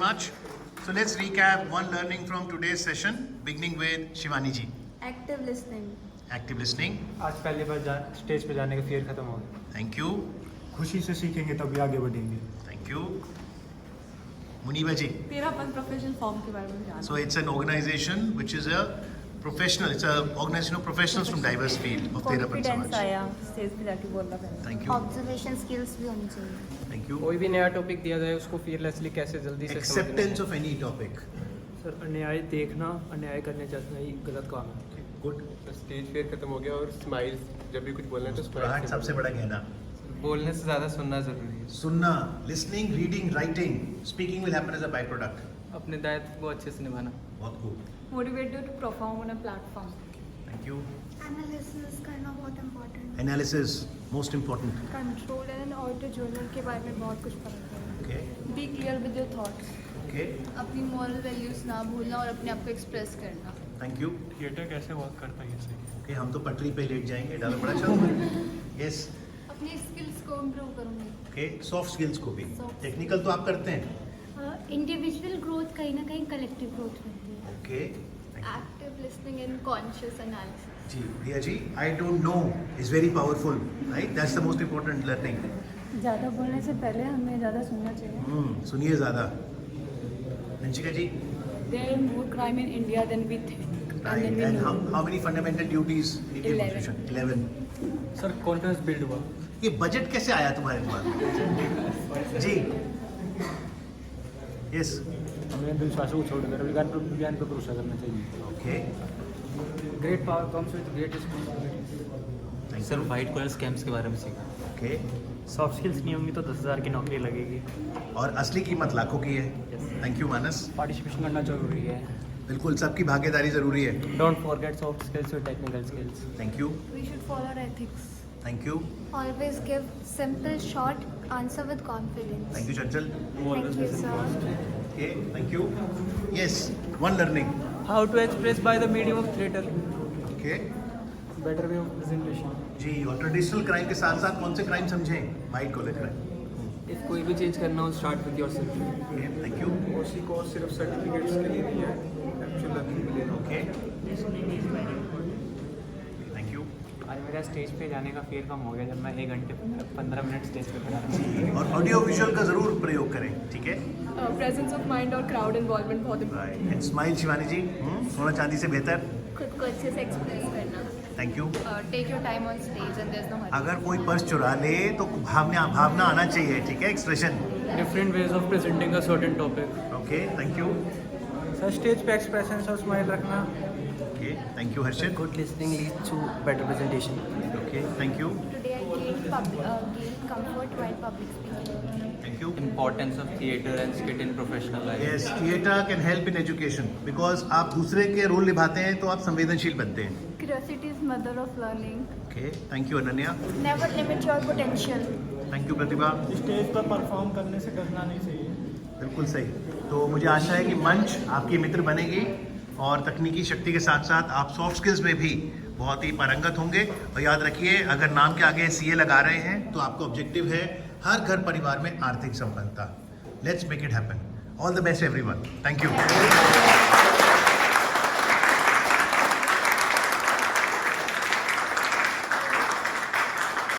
much. So let's recap one learning from today's session, beginning with Shivani ji. Active listening. Active listening. आज पहली बार stage पे जाने का fear खत्म हो गया। Thank you. खुशी से सीखेंगे तभी आगे बढ़ेंगे। Thank you. Muniba ji. तेरा अपन प्रोफेशनल फॉर्म के बारे में जानना। So it's an organization which is a professional. It's a organization of professionals from diverse field of Terapan confidence Samaj. आया स्टेज पे जाके बोलना पड़ा। Thank you. Observation skills भी होनी चाहिए. Thank you. कोई भी नया टॉपिक दिया जाए उसको फियरलेसली कैसे जल्दी से Acceptance of any topic. Sir अन्याय देखना अन्याय करने जाना ही गलत काम है। Good. स्टेज फेयर खत्म हो गया और स्माइल जब भी कुछ बोलना है तो मुस्कुराहट स्माइल सबसे बड़ा गहना. बोलने से ज़्यादा सुनना ज़रूरी है। सुनना, listening, reading, writing, speaking will happen as a byproduct. अपने दायित्व को अच्छे से निभाना। बहुत खूब. Motivated to perform on a platform. Thank you. Analysis करना बहुत important. Analysis, most important. Control and audio journal के बारे में बहुत कुछ पता है। Okay. Be clear with your thoughts. Okay. अपनी मॉरल वैल्यूज ना भूलना और अपने आप को एक्सप्रेस करना। Thank you. थिएटर कैसे वर्क करता है ये Okay, हम तो पटरी पे लेट जाएंगे. डालो बड़ा अच्छा. Yes. अपनी स्किल्स को इम्प्रूव करूँगी। Okay. Soft skills को भी. Soft. Technical तो आप करते हैं. इंडिविजुअल ग्रोथ कहीं ना कहीं कलेक्टिव ग्रोथ होती है. Okay. Thank you. Active listening and conscious analysis. जी, Priya ji, I don't know is very powerful, right? That's the most important learning. ज़्यादा बोलने से पहले हमें ज़्यादा सुनना चाहिए। सुनिए ज़्यादा. Nanchika ji, There are more crime in India than we think and right. then we And know. how many fundamental duties Indian 11. Constitution? 11. Sir confidence build हुआ। ये बजट कैसे आया तुम्हारे दिमाग? जी. Yes. हमें अंधविश्वासों को छोड़कर विज्ञान पर भरोसा करना चाहिए। Okay. Great power comes with great responsibilities. Thank sir you. White colour scams के बारे में सीखा। Okay. सॉफ्ट स्किल्स नहीं होंगी तो 10,000 की नौकरी लगेगी। और असली कीमत लाखों की है. Thank you, Manas. पार्टिसिपेशन करना जरूरी है। बिल्कुल सबकी भागीदारी जरूरी है. डोंट फॉरगेट सॉफ्ट स्किल्स और technical skills. Thank you. We should follow our ethics. Thank you. Always give simple, short answer with confidence. Thank you, Chanchal. Thank you, sir. Okay. Thank you. Yes. One learning. How to express by the medium of theatre. Okay. Better way of presentation. जी, और traditional crime के साथ साथ कौन से crime समझें? White collar crime. If कोई भी चेंज करना हो start with yourself. Okay. Thank you. उसी को सिर्फ सर्टिफिकेट्स के लिए नहीं है, एक्चुअल लर्निंग मिलेगा। Okay. Thank you. आज मेरा स्टेज पे जाने का फियर कम हो गया जब मैं 1 घंटे 15 मिनट स्टेज पे खड़ा रहा। और ऑडियो विजुअल का जरूर प्रयोग करें, ठीक है? प्रेजेंस ऑफ माइंड और क्राउड इन्वॉल्वमेंट बहुत Right. And smile, शिवानी जी. सोना चांदी से बेहतर. खुद को अच्छे से एक्सप्रेस करना। Thank you. Take your time on stage and there is no hurry. अगर कोई पर्स चुरा ले तो भावना आना चाहिए, ठीक है? Expression. Different ways of presenting a certain topic. Okay. Thank you. Sir stage पे एक्सप्रेशंस और स्माइल रखना। Okay. Thank you Harshit. Good listening leads to better presentation. Okay. Thank you. Today I gained comfort while public speaking. Thank you. Importance of theatre and skit in professional life. Yes, theatre can help in education because आप दूसरे के role निभाते हैं तो आप संवेदनशील बनते हैं. Curiosity is mother of learning. Okay. Thank you Ananya. Never limit your potential. Thank you Pratibha. Stage पर परफॉर्म करने से डरना नहीं चाहिए। बिल्कुल सही. तो मुझे आशा है कि मंच आपकी मित्र बनेगी और तकनीकी शक्ति के साथ साथ आप सॉफ्ट स्किल्स में भी बहुत ही पारंगत होंगे. और याद रखिए, अगर नाम के आगे सीए लगा रहे हैं तो आपका ऑब्जेक्टिव है हर घर परिवार में आर्थिक संपन्नता. Let's make it happen. All the best everyone. Thank you.